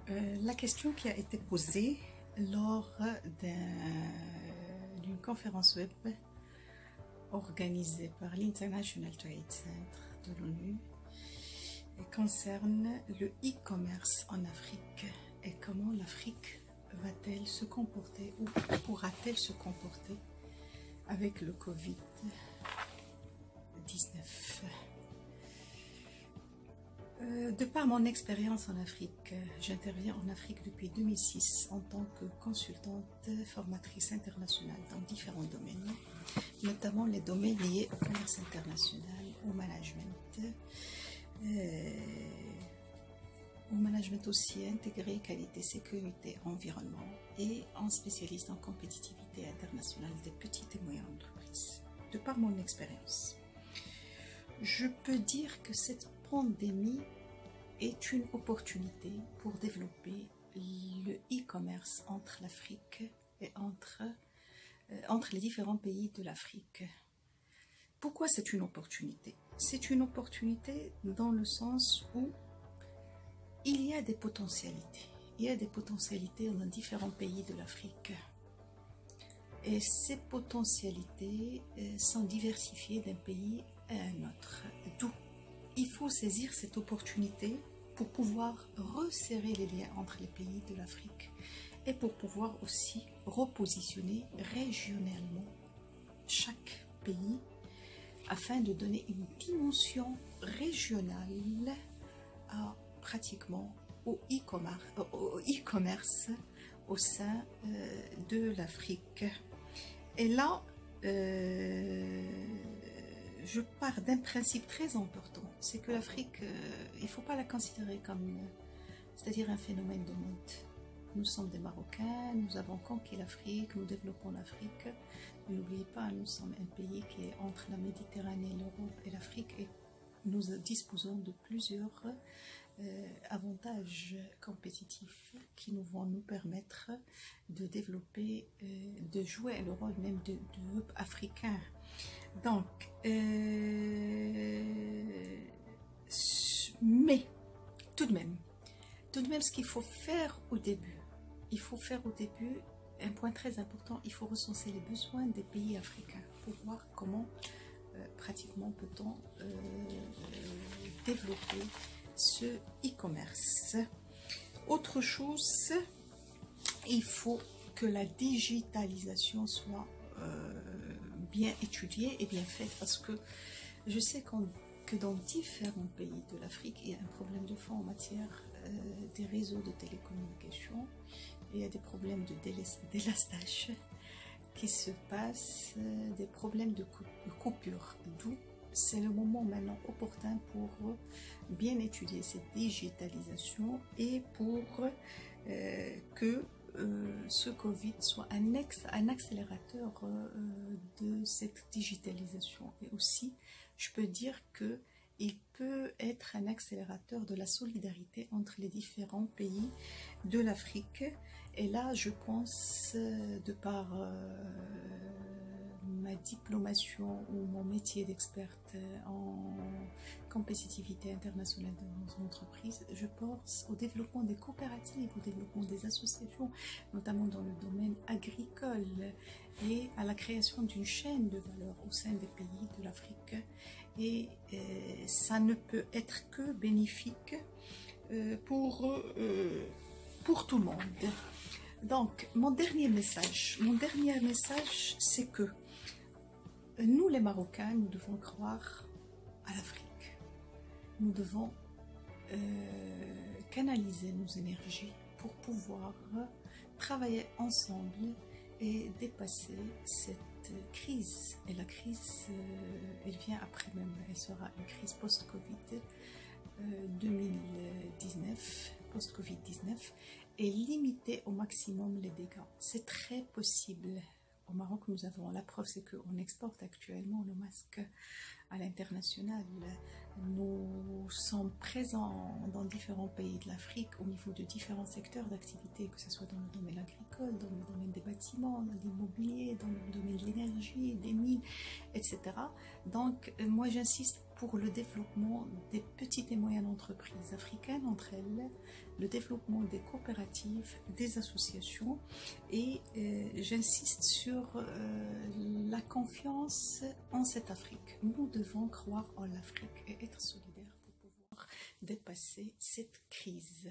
La question qui a été posée lors d'une conférence web organisée par l'International Trade Center de l'ONU concerne le e-commerce en Afrique et comment l'Afrique va-t-elle se comporter ou pourra-t-elle se comporter avec le Covid-19. De par mon expérience en Afrique, j'interviens en Afrique depuis 2006 en tant que consultante formatrice internationale dans différents domaines, notamment les domaines liés au commerce international, au management aussi intégré, qualité, sécurité, environnement, et en spécialiste en compétitivité internationale des petites et moyennes entreprises. De par mon expérience, je peux dire que cette pandémie est une opportunité pour développer le e-commerce entre l'Afrique et entre les différents pays de l'Afrique. Pourquoi c'est une opportunité? C'est une opportunité dans le sens où il y a des potentialités. Il y a des potentialités dans différents pays de l'Afrique. Et ces potentialités sont diversifiées d'un pays à un autre. D'où il faut saisir cette opportunité pour pouvoir resserrer les liens entre les pays de l'Afrique et pour pouvoir aussi repositionner régionalement chaque pays afin de donner une dimension régionale à pratiquement au e-commerce au sein de l'Afrique. Et là, je pars d'un principe très important, c'est que l'Afrique, il ne faut pas la considérer comme, c'est-à-dire un phénomène de mode. Nous sommes des Marocains, nous avons conquis l'Afrique, nous développons l'Afrique. N'oubliez pas, nous sommes un pays qui est entre la Méditerranée, l'Europe et l'Afrique, et nous disposons de plusieurs avantages compétitifs qui nous vont nous permettre de développer, de jouer le rôle même de hub africain. Donc, mais tout de même, ce qu'il faut faire au début, un point très important, il faut recenser les besoins des pays africains pour voir comment pratiquement peut-on développer ce e-commerce. Autre chose, il faut que la digitalisation soit bien étudiée et bien faite, parce que je sais que dans différents pays de l'Afrique, il y a un problème de fond en matière des réseaux de télécommunications. Il y a des problèmes de délastage qui se passent, des problèmes de coupure, d'où c'est le moment maintenant opportun pour bien étudier cette digitalisation et pour que ce Covid soit un accélérateur de cette digitalisation. Et aussi, je peux dire que il peut être un accélérateur de la solidarité entre les différents pays de l'Afrique. Et là, je pense, de par ma diplomation ou mon métier d'experte en compétitivité internationale dans une entreprise, je pense au développement des coopératives, au développement des associations, notamment dans le domaine agricole, et à la création d'une chaîne de valeur au sein des pays de l'Afrique. Et ça ne peut être que bénéfique pour tout le monde. Donc, mon dernier message, c'est que nous, les Marocains, nous devons croire à l'Afrique. Nous devons canaliser nos énergies pour pouvoir travailler ensemble et dépasser cette crise. Et la crise, elle vient après même, elle sera une crise post-Covid 2019, post-Covid-19, et limiter au maximum les dégâts. C'est très possible. Au Maroc, nous avons la preuve, c'est qu'on exporte actuellement nos masques à l'international. Nous sommes présents dans différents pays de l'Afrique au niveau de différents secteurs d'activité, que ce soit dans le domaine agricole, dans le domaine des bâtiments, dans l'immobilier, dans le domaine de l'énergie, des mines, etc. Donc, moi, j'insiste pour le développement des petites et moyennes entreprises africaines entre elles, le développement des coopératives, des associations et j'insiste sur la confiance en cette Afrique. Nous devons croire en l'Afrique et être solidaires pour pouvoir dépasser cette crise.